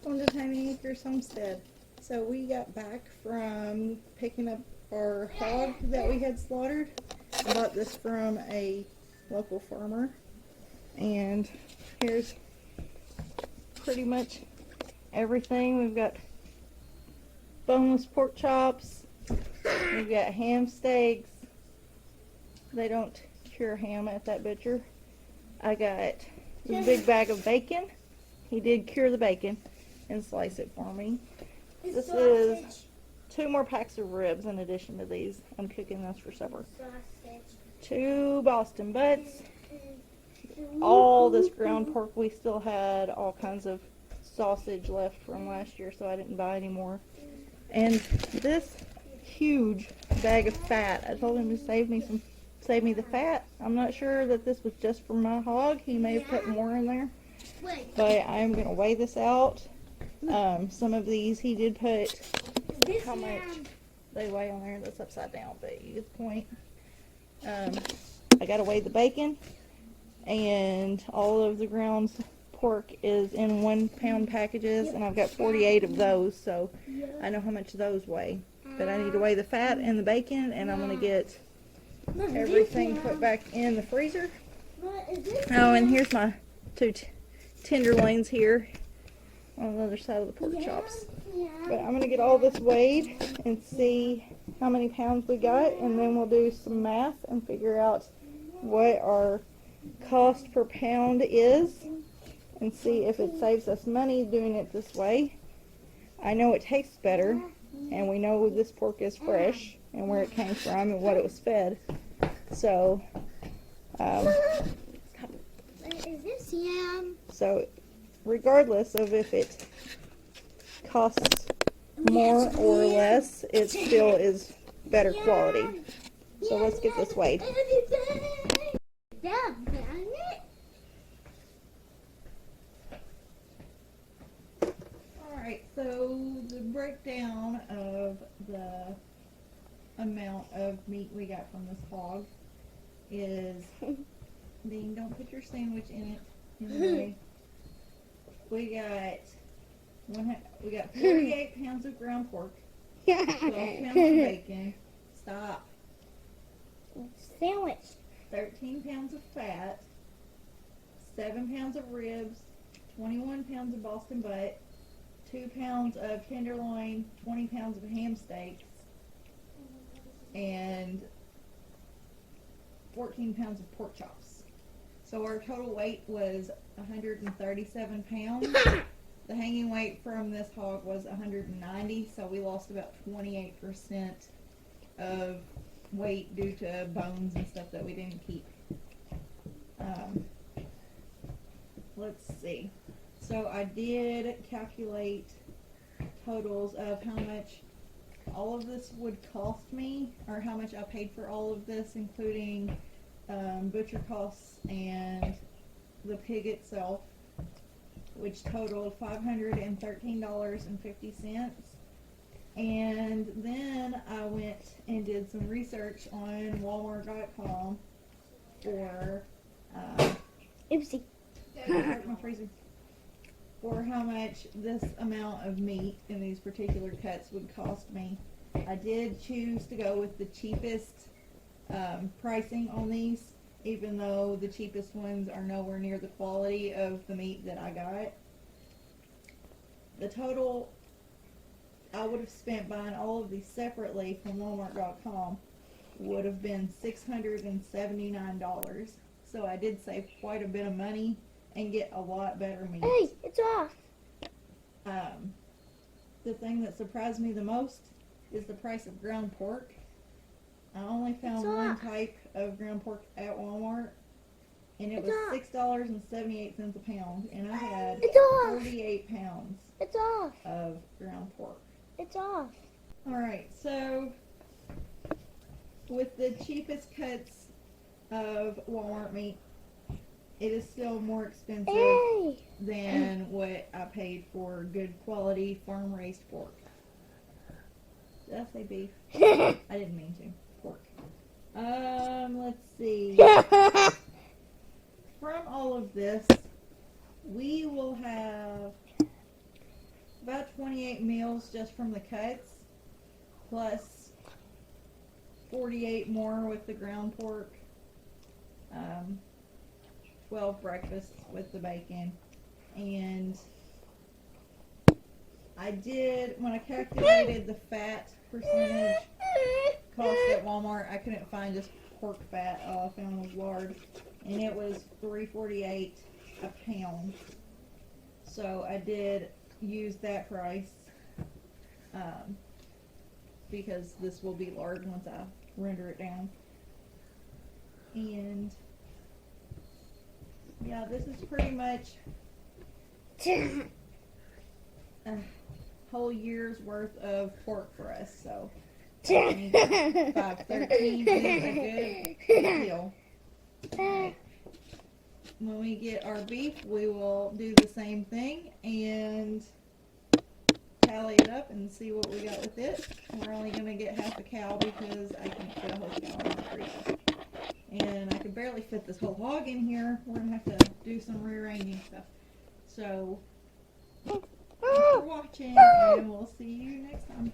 on the Tiny Acres Homestead. So we got back from picking up our hog that we had slaughtered. I bought this from a local farmer. And here's pretty much everything. We've got boneless pork chops. We've got ham steaks. They don't cure ham at that butcher. I got a big bag of bacon. He did cure the bacon and slice it for me. This is 2 more packs of ribs in addition to these. I'm cooking this for supper. 2 Boston butts. All this ground pork. We still had all kinds of sausage left from last year, so I didn't buy any more. And this huge bag of fat. I told him to save me the fat. I'm not sure that this was just for my hog. He may have put more in there. But I'm going to weigh this out. Some of these he did put how much they weigh on there. That's upside down, but you get the point. I got to weigh the bacon. And all of the ground pork is in 1 pound packages. And I've got 48 of those. So I know how much those weigh. But I need to weigh the fat and the bacon. And I'm going to get everything put back in the freezer. Oh, and here's my 2 tenderloins here on the other side of the pork chops. But I'm going to get all this weighed and see how many pounds we got, and then we'll do some math and figure out what our cost per pound is and see if it saves us money doing it this way. I know it tastes better, and we know this pork is fresh and where it came from and what it was fed. So, Is this yam? So, regardless of if it costs more or less, it still is better quality. So let's get this weighed. Alright, so the breakdown of the amount of meat we got from this hog is, Dean, don't put your sandwich in it. In the way. We got 48 pounds of ground pork, 12 pounds of bacon. Stop. Sandwich. 13 pounds of fat, 7 pounds of ribs, 21 pounds of Boston butt, 2 pounds of tenderloin, 20 pounds of ham steaks, and 14 pounds of pork chops. So our total weight was 137 pounds. The hanging weight from this hog was 190, so we lost about 28% of weight due to bones and stuff that we didn't keep. Let's see. So I did calculate totals of how much all of this would cost me, or how much I paid for all of this, including butcher costs and the pig itself, which totaled $513.50. And then I went and did some research on Walmart.com for Oopsie. my freezer, for how much this amount of meat in these particular cuts would cost me. I did choose to go with the cheapest pricing on these, even though the cheapest ones are nowhere near the quality of the meat that I got. The total I would have spent buying all of these separately from Walmart.com would have been $679. So I did save quite a bit of money and get a lot better meat. Hey, it's off. The thing that surprised me the most is the price of ground pork. I only found one type of ground pork at Walmart, and it was $6.78 a pound, and I had 38 pounds It's off. of ground pork. It's off. Alright, so with the cheapest cuts of Walmart meat, it is still more expensive than what I paid for good quality farm raised pork. Did I say beef? I didn't mean to. Pork. Let's see. From all of this, we will have 28 meals just from the cuts, plus 48 more with the ground pork, 12 breakfasts with the bacon, and I did, when I calculated the fat percentage cost at Walmart, I couldn't find just pork fat. All I found was lard, and it was $3.48 a pound. So I did use that price because this will be lard once I render it down. And yeah, this is pretty much a whole year's worth of pork for us. So I think $5.13 is a good deal. Right. When we get our beef, we will do the same thing and tally it up and see what we got with it. We're only going to get half a cow because I can't fit a whole cow in the freezer. And I could barely fit this whole hog in here. We're going to have to do some rearranging stuff. So, thanks for watching, and we'll see you next time.